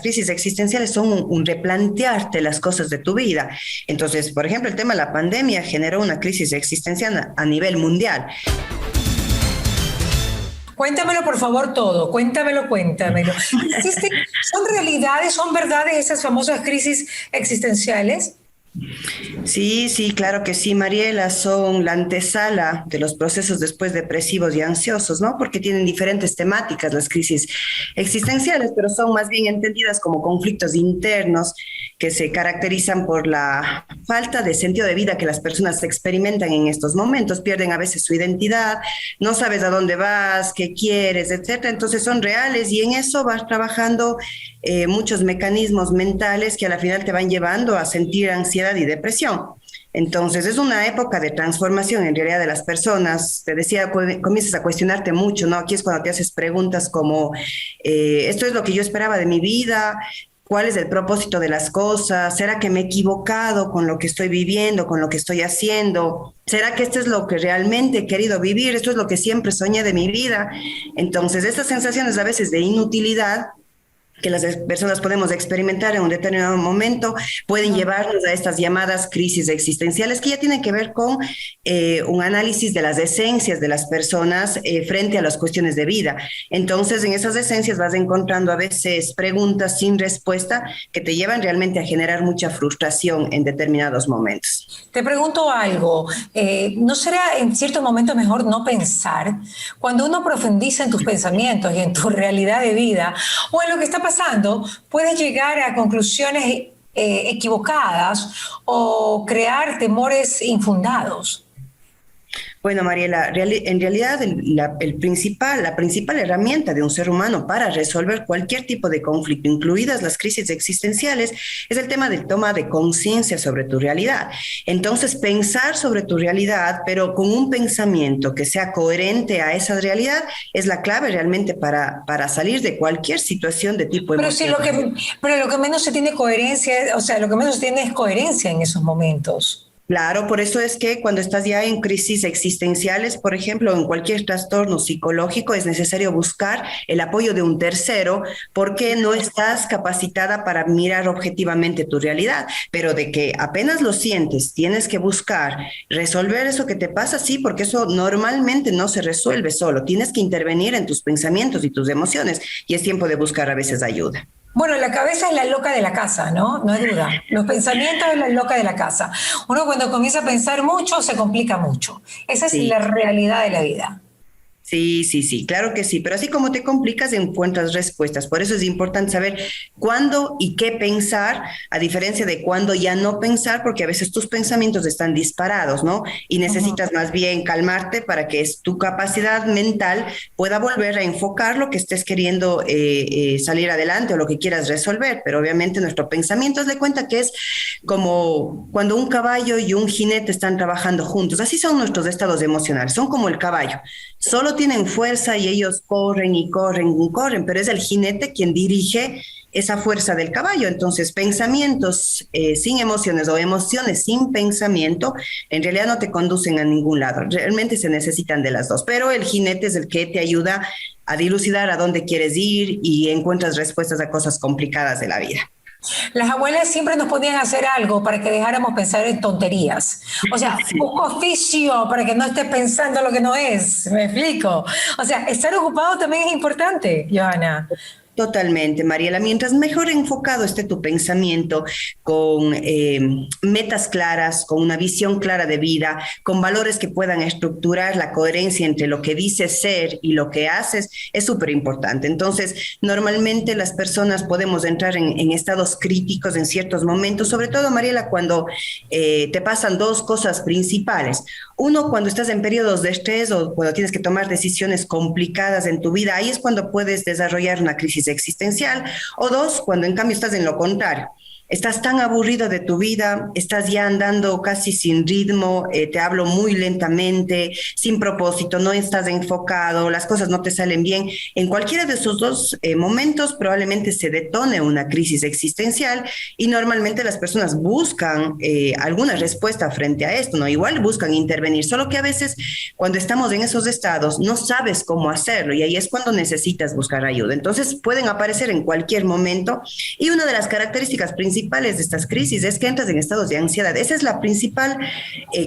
crisis existenciales son un replantearte las cosas de tu vida. Entonces, por ejemplo, el tema de la pandemia generó una crisis existencial a nivel mundial. Cuéntamelo, por favor, todo. Cuéntamelo. ¿Son realidades, son verdades esas famosas crisis existenciales? Sí, sí, claro que sí, Mariela, son la antesala de los procesos después depresivos y ansiosos, ¿no? Porque tienen diferentes temáticas las crisis existenciales, pero son más bien entendidas como conflictos internos que se caracterizan por la falta de sentido de vida que las personas experimentan en estos momentos, pierden a veces su identidad, no sabes a dónde vas, qué quieres, etcétera. Entonces son reales y en eso vas trabajando muchos mecanismos mentales que a la final te van llevando a sentir ansiedad y depresión. Entonces es una época de transformación en realidad de las personas. Te decía, comienzas a cuestionarte mucho, ¿no? Aquí es cuando te haces preguntas como, ¿esto es lo que yo esperaba de mi vida? ¿Cuál es el propósito de las cosas? ¿Será que me he equivocado con lo que estoy viviendo, con lo que estoy haciendo? ¿Será que esto es lo que realmente he querido vivir? ¿Esto es lo que siempre soñé de mi vida? Entonces estas sensaciones a veces de inutilidad que las personas podemos experimentar en un determinado momento, pueden llevarnos a estas llamadas crisis existenciales que ya tienen que ver con un análisis de las esencias de las personas frente a las cuestiones de vida. Entonces, en esas esencias vas encontrando a veces preguntas sin respuesta que te llevan realmente a generar mucha frustración en determinados momentos. Te pregunto algo, ¿no será en ciertos momentos mejor no pensar? Cuando uno profundiza en tus pensamientos y en tu realidad de vida o en lo que está pasando, puedes llegar a conclusiones equivocadas o crear temores infundados. Bueno, Mariela, en realidad la principal herramienta de un ser humano para resolver cualquier tipo de conflicto, incluidas las crisis existenciales, es el tema del toma de conciencia sobre tu realidad. Entonces, pensar sobre tu realidad, pero con un pensamiento que sea coherente a esa realidad, es la clave realmente para salir de cualquier situación de tipo emocional. Pero lo que menos se tiene coherencia, o sea, lo que menos se tiene es coherencia en esos momentos. Claro, por eso es que cuando estás ya en crisis existenciales, por ejemplo, en cualquier trastorno psicológico, es necesario buscar el apoyo de un tercero porque no estás capacitada para mirar objetivamente tu realidad, pero de que apenas lo sientes, tienes que buscar resolver eso que te pasa, sí, porque eso normalmente no se resuelve solo, tienes que intervenir en tus pensamientos y tus emociones y es tiempo de buscar a veces ayuda. Bueno, la cabeza es la loca de la casa, ¿no? No hay duda. Los pensamientos es la loca de la casa. Uno cuando comienza a pensar mucho se complica mucho. Esa es Sí. la realidad de la vida. Sí, sí, sí, claro que sí, pero así como te complicas, encuentras respuestas. Por eso es importante saber cuándo y qué pensar, a diferencia de cuándo ya no pensar, porque a veces tus pensamientos están disparados, ¿no? Y Ujú. necesitas más bien calmarte para que tu capacidad mental pueda volver a enfocar lo que estés queriendo salir adelante o lo que quieras resolver. Pero obviamente nuestro pensamiento, haz de cuenta que es como cuando un caballo y un jinete están trabajando juntos. Así son nuestros estados emocionales, son como el caballo. Solo tienen fuerza y ellos corren y corren y corren, pero es el jinete quien dirige esa fuerza del caballo. Entonces, pensamientos sin emociones o emociones sin pensamiento en realidad no te conducen a ningún lado. Realmente se necesitan de las dos, pero el jinete es el que te ayuda a dilucidar a dónde quieres ir y encuentras respuestas a cosas complicadas de la vida. Las abuelas siempre nos ponían a hacer algo para que dejáramos pensar en tonterías. O sea, Sí. busca oficio para que no estés pensando lo que no es. ¿Me explico? O sea, estar ocupado también es importante, Johanna. Totalmente, Mariela. Mientras mejor enfocado esté tu pensamiento, con metas claras, con una visión clara de vida, con valores que puedan estructurar la coherencia entre lo que dices ser y lo que haces, es súper importante. Entonces, normalmente las personas podemos entrar en estados críticos en ciertos momentos, sobre todo, Mariela, cuando te pasan dos cosas principales. Uno, cuando estás en periodos de estrés o cuando tienes que tomar decisiones complicadas en tu vida, ahí es cuando puedes desarrollar una crisis existencial. O dos, cuando en cambio estás en lo contrario. estás tan aburrido de tu vida, estás ya andando casi sin ritmo, te hablo muy lentamente, sin propósito, no estás enfocado, las cosas no te salen bien. En cualquiera de esos dos momentos probablemente se detone una crisis existencial y normalmente las personas buscan alguna respuesta frente a esto, ¿no? Igual buscan intervenir, solo que a veces cuando estamos en esos estados no sabes cómo hacerlo y ahí es cuando necesitas buscar ayuda. Entonces pueden aparecer en cualquier momento y una de las características principales de estas crisis es que entras en estados de ansiedad. Esa es la principal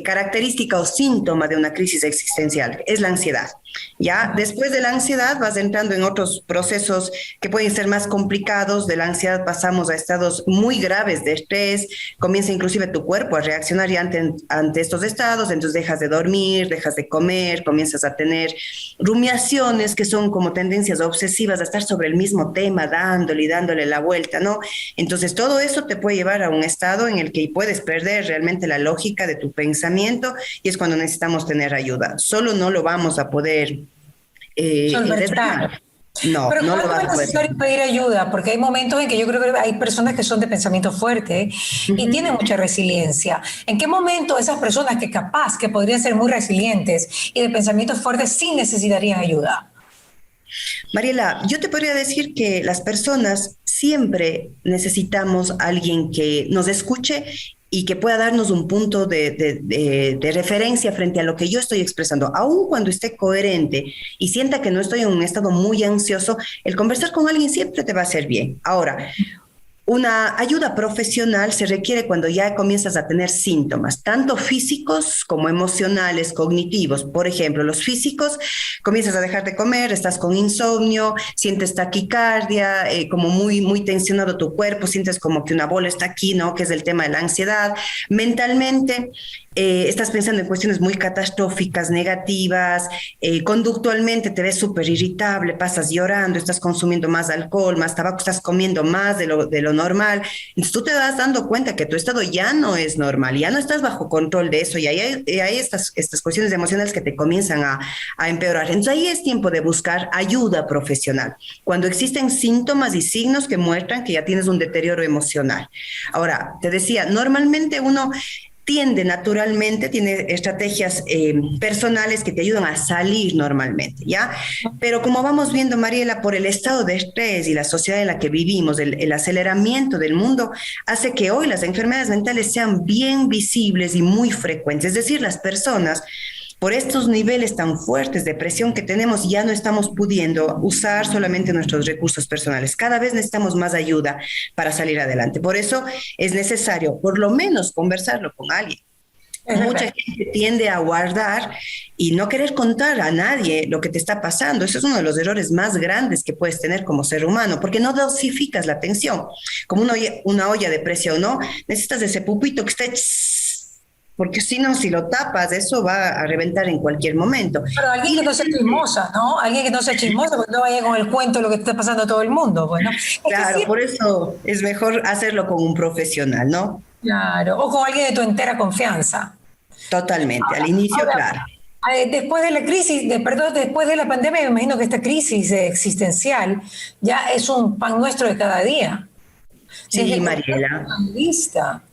característica o síntoma de una crisis existencial, es la ansiedad. Ya después de la ansiedad vas entrando en otros procesos que pueden ser más complicados. De la ansiedad pasamos a estados muy graves de estrés, comienza inclusive tu cuerpo a reaccionar ya ante estos estados, entonces dejas de dormir, dejas de comer, comienzas a tener rumiaciones que son como tendencias obsesivas a estar sobre el mismo tema, dándole y dándole la vuelta, ¿no? Entonces todo eso te puede llevar a un estado en el que puedes perder realmente la lógica de tu pensamiento y es cuando necesitamos tener ayuda. Solo no lo vamos a poder Solventar. No, Pero no lo ¿cuándo vas es a poder. necesario pedir ayuda? Porque hay momentos en que yo creo que hay personas que son de pensamiento fuerte y tienen mucha resiliencia. ¿En qué momento esas personas que capaz, que podrían ser muy resilientes y de pensamiento fuerte, sí necesitarían ayuda? Mariela, yo te podría decir que las personas siempre necesitamos a alguien que nos escuche y que pueda darnos un punto de referencia frente a lo que yo estoy expresando, aun cuando esté coherente y sienta que no estoy en un estado muy ansioso, el conversar con alguien siempre te va a hacer bien. Ahora, una ayuda profesional se requiere cuando ya comienzas a tener síntomas, tanto físicos como emocionales, cognitivos. Por ejemplo, los físicos, comienzas a dejar de comer, estás con insomnio, sientes taquicardia, como muy tensionado tu cuerpo, sientes como que una bola está aquí, ¿no? Que es el tema de la ansiedad. Mentalmente, estás pensando en cuestiones muy catastróficas, negativas, conductualmente te ves súper irritable, pasas llorando, estás consumiendo más alcohol, más tabaco, estás comiendo más de lo normal. Entonces tú te vas dando cuenta que tu estado ya no es normal, ya no estás bajo control de eso y ahí hay estas cuestiones emocionales que te comienzan a empeorar. Entonces ahí es tiempo de buscar ayuda profesional, cuando existen síntomas y signos que muestran que ya tienes un deterioro emocional. Ahora, te decía, normalmente uno tiende naturalmente, tiene estrategias personales que te ayudan a salir normalmente, ¿ya? Pero como vamos viendo, Mariela, por el estado de estrés y la sociedad en la que vivimos, el aceleramiento del mundo hace que hoy las enfermedades mentales sean bien visibles y muy frecuentes. Es decir, las personas por estos niveles tan fuertes de presión que tenemos, ya no estamos pudiendo usar solamente nuestros recursos personales. Cada vez necesitamos más ayuda para salir adelante. Por eso es necesario, por lo menos, conversarlo con alguien. Mucha gente tiende a guardar y no querer contar a nadie lo que te está pasando. Eso es uno de los errores más grandes que puedes tener como ser humano, porque no dosificas la tensión. Como una olla de presión, ¿no? Necesitas ese pupito que esté... Porque si no, si lo tapas, eso va a reventar en cualquier momento. Pero alguien que no sea chismosa, ¿no? Alguien que no sea chismosa, porque no vaya con el cuento de lo que está pasando a todo el mundo. Bueno, claro, por eso es mejor hacerlo con un profesional, ¿no? Claro, o con alguien de tu entera confianza. Totalmente, al inicio, Ahora, claro. después de la crisis, perdón, después de la pandemia, me imagino que esta crisis existencial ya es un pan nuestro de cada día. Sí, Mariela. Lista.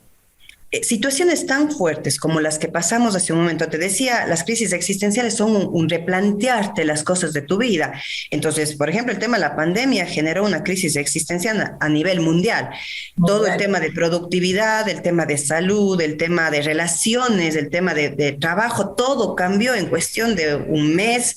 Situaciones tan fuertes como las que pasamos hace un momento, te decía, las crisis existenciales son un replantearte las cosas de tu vida. Entonces, por ejemplo, el tema de la pandemia generó una crisis existencial a nivel mundial. Todo el tema de productividad, el tema de salud, el tema de relaciones, el tema de trabajo, todo cambió en cuestión de un mes.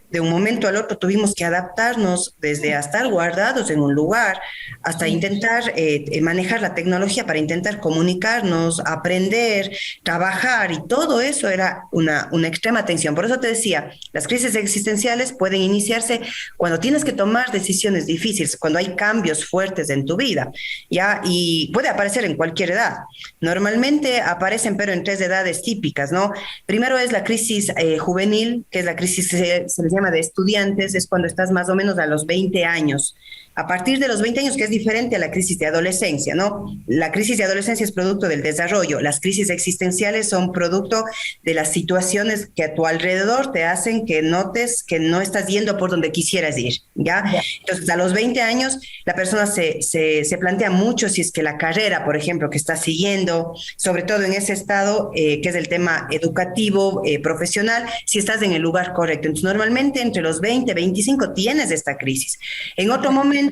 De un momento al otro tuvimos que adaptarnos desde a estar guardados en un lugar hasta intentar manejar la tecnología para intentar comunicarnos, aprender, trabajar y todo eso era una extrema tensión. Por eso te decía, las crisis existenciales pueden iniciarse cuando tienes que tomar decisiones difíciles, cuando hay cambios fuertes en tu vida, ¿ya? Y puede aparecer en cualquier edad. Normalmente aparecen pero en tres edades típicas, ¿no? Primero es la crisis juvenil, que es la crisis, se les llama llama de estudiantes, es cuando estás más o menos a los 20 años. A partir de los 20 años, que es diferente a la crisis de adolescencia, ¿no? La crisis de adolescencia es producto del desarrollo, las crisis existenciales son producto de las situaciones que a tu alrededor te hacen que notes que no estás yendo por donde quisieras ir, ¿ya? Entonces, a los 20 años, la persona se plantea mucho si es que la carrera, por ejemplo, que está siguiendo, sobre todo en ese estado, que es el tema educativo, profesional, si estás en el lugar correcto. Entonces, normalmente entre los 20 y 25 tienes esta crisis. En otro momento,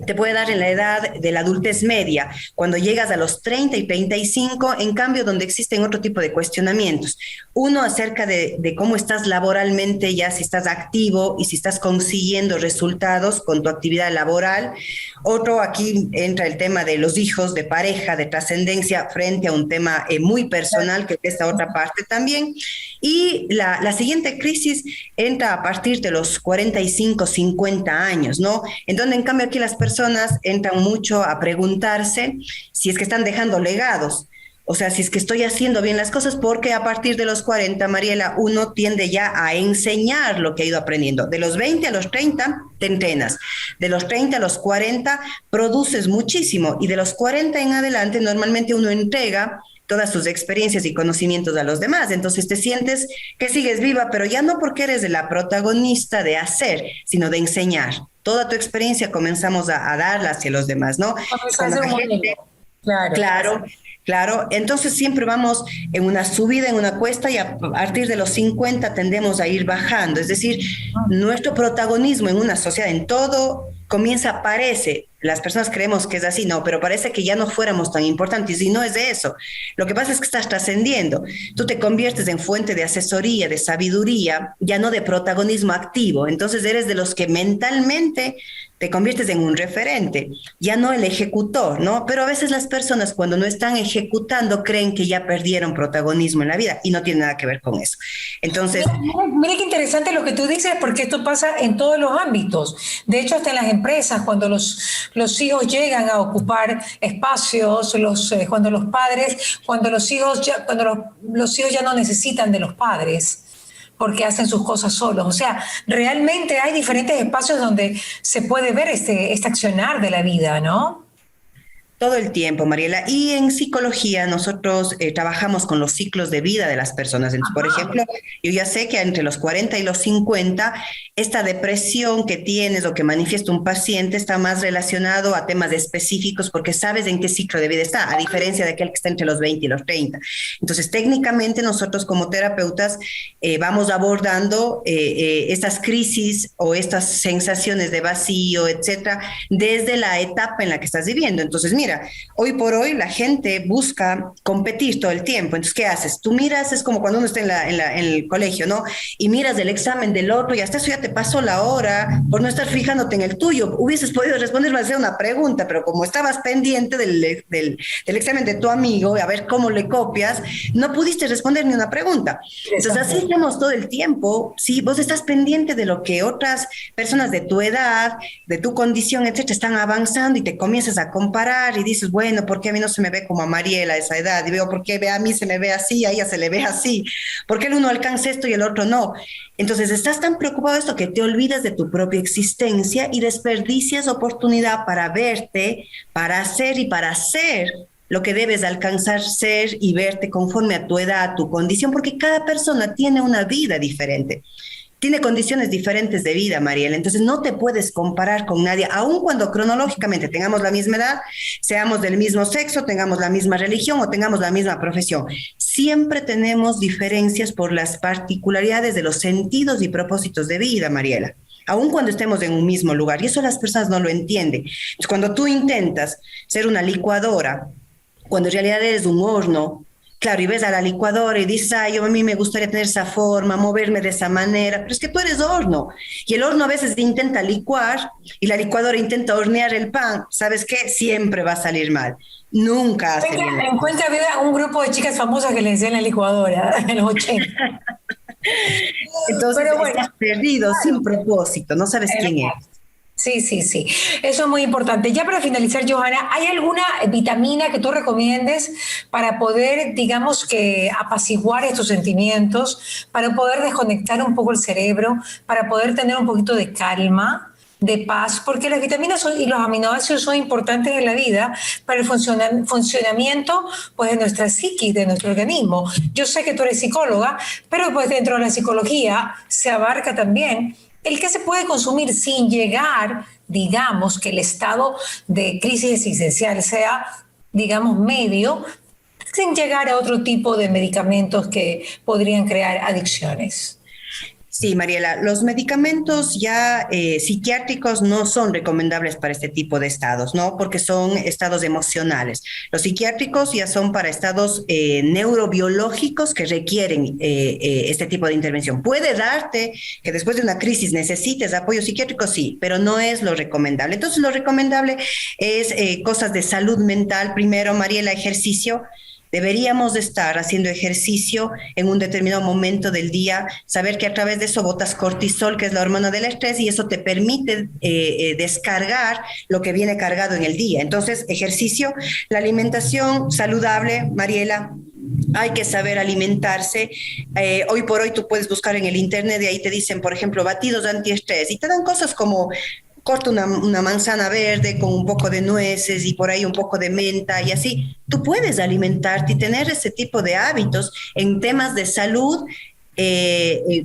te puede dar en la edad de la adultez media, cuando llegas a los 30 y 35, en cambio, donde existen otro tipo de cuestionamientos. Uno, acerca de cómo estás laboralmente, ya si estás activo y si estás consiguiendo resultados con tu actividad laboral. Otro, aquí entra el tema de los hijos, de pareja, de trascendencia, frente a un tema muy personal, que es esta otra parte también. Y la siguiente crisis entra a partir de los 45, 50 años, ¿no? En donde, en cambio, aquí las personas entran mucho a preguntarse si es que están dejando legados. O sea, si es que estoy haciendo bien las cosas, porque a partir de los 40, Mariela, uno tiende ya a enseñar lo que ha ido aprendiendo. De los 20 a los 30 te entrenas. De los 30 a los 40 produces muchísimo. Y de los 40 en adelante, normalmente uno entrega todas sus experiencias y conocimientos a los demás. Entonces te sientes que sigues viva, pero ya no porque eres la protagonista de hacer, sino de enseñar. Toda tu experiencia comenzamos a darla hacia los demás, ¿no? Cuando la gente, claro. Entonces siempre vamos en una subida, en una cuesta, y a partir de los 50 tendemos a ir bajando. Es decir, nuestro protagonismo en una sociedad, en todo, parece, las personas creemos que es así, no, pero parece que ya no fuéramos tan importantes, y no es de eso. Lo que pasa es que estás trascendiendo. Tú te conviertes en fuente de asesoría, de sabiduría, ya no de protagonismo activo. Entonces eres de los que mentalmente te conviertes en un referente, ya no el ejecutor, ¿no? Pero a veces las personas, cuando no están ejecutando, creen que ya perdieron protagonismo en la vida, y no tiene nada que ver con eso. Entonces, mira qué interesante lo que tú dices, porque esto pasa en todos los ámbitos. De hecho, hasta en las empresas, cuando los hijos llegan a ocupar espacios, cuando los hijos ya no necesitan de los padres, porque hacen sus cosas solos. O sea, realmente hay diferentes espacios donde se puede ver este accionar de la vida, ¿no? todo el tiempo, Mariela. Y en psicología nosotros trabajamos con los ciclos de vida de las personas. Entonces, por ejemplo, yo ya sé que entre los 40 y los 50, esta depresión que tienes o que manifiesta un paciente está más relacionado a temas específicos, porque sabes en qué ciclo de vida está, a diferencia de aquel que está entre los 20 y los 30. Entonces, técnicamente nosotros como terapeutas vamos abordando estas crisis o estas sensaciones de vacío, etcétera, desde la etapa en la que estás viviendo. Entonces, mira, hoy por hoy la gente busca competir todo el tiempo. Entonces, ¿qué haces? Tú miras, es como cuando uno está en el colegio, ¿no? Y miras el examen del otro y hasta eso ya te pasó la hora por no estar fijándote en el tuyo. Hubieses podido responderme a hacer una pregunta, pero como estabas pendiente del examen de tu amigo, a ver cómo le copias, no pudiste responder ni una pregunta. Entonces, así estamos todo el tiempo. Si vos estás pendiente de lo que otras personas de tu edad, de tu condición, etcétera, están avanzando, y te comienzas a comparar y dices, bueno, ¿por qué a mí no se me ve como a Mariela a esa edad? Y veo, ¿por qué a mí se me ve así, a ella se le ve así? ¿Por qué el uno alcanza esto y el otro no? Entonces estás tan preocupado de esto que te olvidas de tu propia existencia y desperdicias oportunidad para verte, para hacer y para ser lo que debes alcanzar ser y verte conforme a tu edad, a tu condición, porque cada persona tiene una vida diferente. Tiene condiciones diferentes de vida, Mariela. Entonces no te puedes comparar con nadie, aun cuando cronológicamente tengamos la misma edad, seamos del mismo sexo, tengamos la misma religión o tengamos la misma profesión. Siempre tenemos diferencias por las particularidades de los sentidos y propósitos de vida, Mariela, aun cuando estemos en un mismo lugar. Y eso las personas no lo entienden. Entonces, cuando tú intentas ser una licuadora, cuando en realidad eres un horno, claro, y ves a la licuadora y dices, ay, a mí me gustaría tener esa forma, moverme de esa manera, pero es que tú eres horno, y el horno a veces intenta licuar, y la licuadora intenta hornear el pan. ¿Sabes qué? Siempre va a salir mal. Nunca hace bien. Encuentra vida un grupo de chicas famosas que le decían la licuadora en los 80. Entonces, pero bueno, estás perdido, sin propósito, no sabes quién eres. Sí, sí, sí. Eso es muy importante. Ya para finalizar, Johanna, ¿hay alguna vitamina que tú recomiendes para poder, digamos que, apaciguar estos sentimientos, para poder desconectar un poco el cerebro, para poder tener un poquito de calma, de paz? Porque las vitaminas y los aminoácidos son importantes en la vida para el funcionamiento, pues, de nuestra psiquis, de nuestro organismo. Yo sé que tú eres psicóloga, pero pues dentro de la psicología se abarca también el que se puede consumir sin llegar, digamos, que el estado de crisis existencial sea, digamos, medio, sin llegar a otro tipo de medicamentos que podrían crear adicciones. Sí, Mariela, los medicamentos ya psiquiátricos no son recomendables para este tipo de estados, ¿no? Porque son estados emocionales. Los psiquiátricos ya son para estados neurobiológicos que requieren este tipo de intervención. Puede darte que después de una crisis necesites apoyo psiquiátrico, sí, pero no es lo recomendable. Entonces, lo recomendable es cosas de salud mental. Primero, Mariela, ejercicio. Deberíamos de estar haciendo ejercicio en un determinado momento del día, saber que a través de eso botas cortisol, que es la hormona del estrés, y eso te permite descargar lo que viene cargado en el día. Entonces, ejercicio, la alimentación saludable, Mariela. Hay que saber alimentarse. Hoy por hoy tú puedes buscar en el internet y ahí te dicen, por ejemplo, batidos antiestrés y te dan cosas como corta una manzana verde con un poco de nueces y por ahí un poco de menta y así. Tú puedes alimentarte y tener ese tipo de hábitos en temas de salud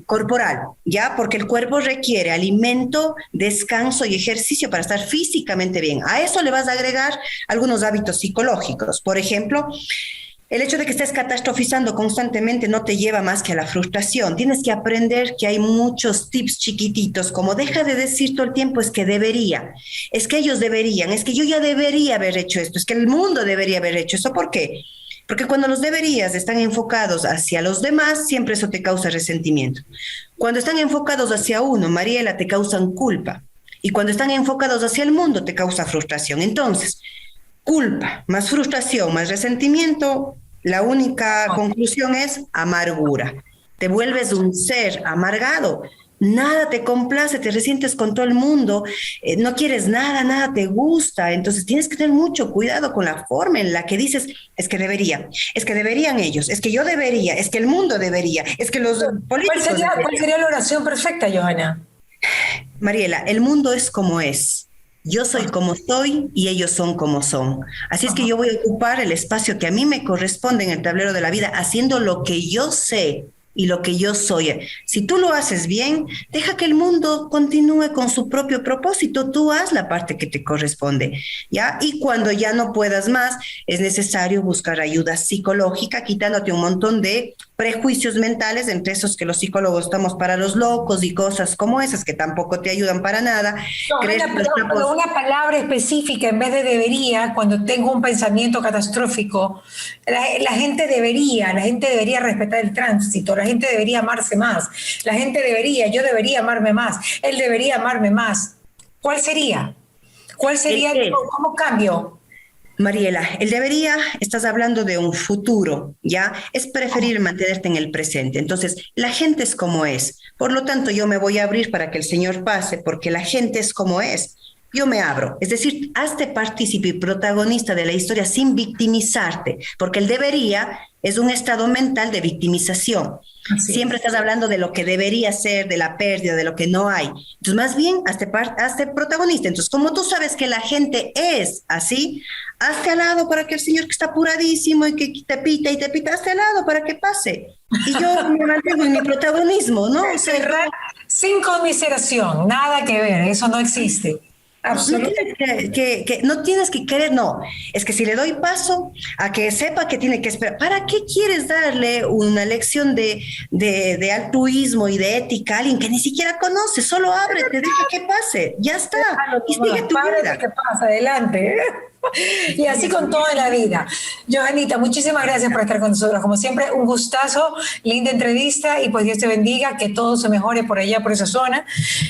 corporal, ¿ya? Porque el cuerpo requiere alimento, descanso y ejercicio para estar físicamente bien. A eso le vas a agregar algunos hábitos psicológicos. Por ejemplo, el hecho de que estés catastrofizando constantemente no te lleva más que a la frustración. Tienes que aprender que hay muchos tips chiquititos, como deja de decir todo el tiempo es que debería, es que ellos deberían, es que yo ya debería haber hecho esto, es que el mundo debería haber hecho eso. ¿Por qué? Porque cuando los deberías están enfocados hacia los demás, siempre eso te causa resentimiento. Cuando están enfocados hacia uno, Mariela, te causan culpa. Y cuando están enfocados hacia el mundo, te causa frustración. Entonces, culpa más frustración más resentimiento, la única conclusión es amargura. Te vuelves un ser amargado. Nada te complace, te resientes con todo el mundo, no quieres nada, nada te gusta. Entonces tienes que tener mucho cuidado con la forma en la que dices, es que debería, es que deberían ellos, es que yo debería, es que el mundo debería, es que los políticos ¿Cuál sería la oración perfecta, Johanna? Mariela, el mundo es como es. Yo soy como soy y ellos son como son. Así es que yo voy a ocupar el espacio que a mí me corresponde en el tablero de la vida, haciendo lo que yo sé y lo que yo soy. Si tú lo haces bien, deja que el mundo continúe con su propio propósito. Tú haz la parte que te corresponde, ¿ya? Y cuando ya no puedas más, es necesario buscar ayuda psicológica, quitándote un montón de prejuicios mentales, entre esos que los psicólogos estamos para los locos y cosas como esas que tampoco te ayudan para nada. No, pero una palabra específica en vez de debería, cuando tengo un pensamiento catastrófico, la gente debería respetar el tránsito, la gente debería amarse más, yo debería amarme más, él debería amarme más. ¿Cuál sería? ¿Cómo cambio? Mariela, el debería, estás hablando de un futuro, ¿ya? Es preferir mantenerte en el presente. Entonces, la gente es como es. Por lo tanto, yo me voy a abrir para que el Señor pase, porque la gente es como es. Yo me abro. Es decir, hazte partícipe y protagonista de la historia sin victimizarte, porque el debería es un estado mental de victimización. Siempre estás hablando de lo que debería ser, de la pérdida, de lo que no hay. Entonces, más bien, hazte protagonista. Entonces, como tú sabes que la gente es así, hazte al lado para que el señor que está apuradísimo y que te pita, hazte al lado para que pase. Y yo me mantengo en mi protagonismo, ¿no? Cerrar sin conmiseración, nada que ver, eso no existe. Absolutamente. No tienes que querer, no. Es que si le doy paso a que sepa que tiene que esperar, ¿para qué quieres darle una lección de altruismo y de ética a alguien que ni siquiera conoce? Solo ábrete, deja que pase, ya está. Y sigue tu vida. ¿Qué pasa? Adelante. Y así con toda la vida. Johanita, muchísimas gracias por estar con nosotros. Como siempre, un gustazo, linda entrevista y pues Dios te bendiga, que todo se mejore por allá, por esa zona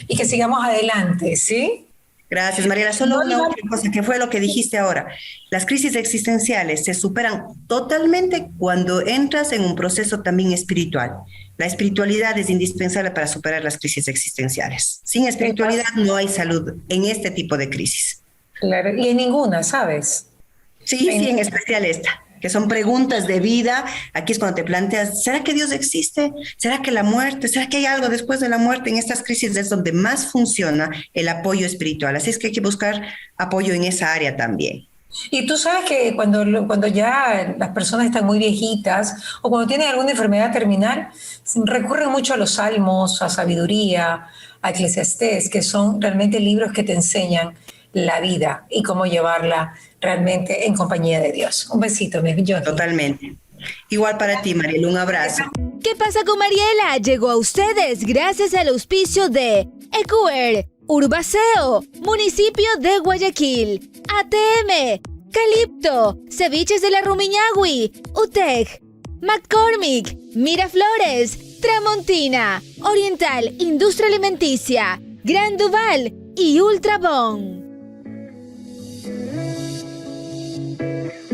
y que sigamos adelante, ¿sí? Gracias, Mariela. Solo No, una última cosa, que fue lo que dijiste ahora. Las crisis existenciales se superan totalmente cuando entras en un proceso también espiritual. La espiritualidad es indispensable para superar las crisis existenciales. Sin espiritualidad no hay salud en este tipo de crisis. claro, y en ninguna, ¿sabes? Sí, En sí, en especial esta, que son preguntas de vida. Aquí es cuando te planteas, ¿será que Dios existe? ¿Será que la muerte? ¿Será que hay algo después de la muerte? En estas crisis es donde más funciona el apoyo espiritual. Así es que hay que buscar apoyo en esa área también. Y tú sabes que cuando ya las personas están muy viejitas o cuando tienen alguna enfermedad terminal, recurren mucho a los salmos, a sabiduría, a Eclesiastés, que son realmente libros que te enseñan la vida y cómo llevarla realmente en compañía de Dios. Un besito, mi Johnny. Totalmente. Igual para ti, Mariela, un abrazo. ¿Qué pasa con Mariela? Llegó a ustedes gracias al auspicio de Ecuer, Urbaceo, Municipio de Guayaquil, ATM, Calipto, Ceviches de la Rumiñahui, UTEC, McCormick, Miraflores, Tramontina, Oriental Industria Alimenticia, Gran Duval y Ultrabón.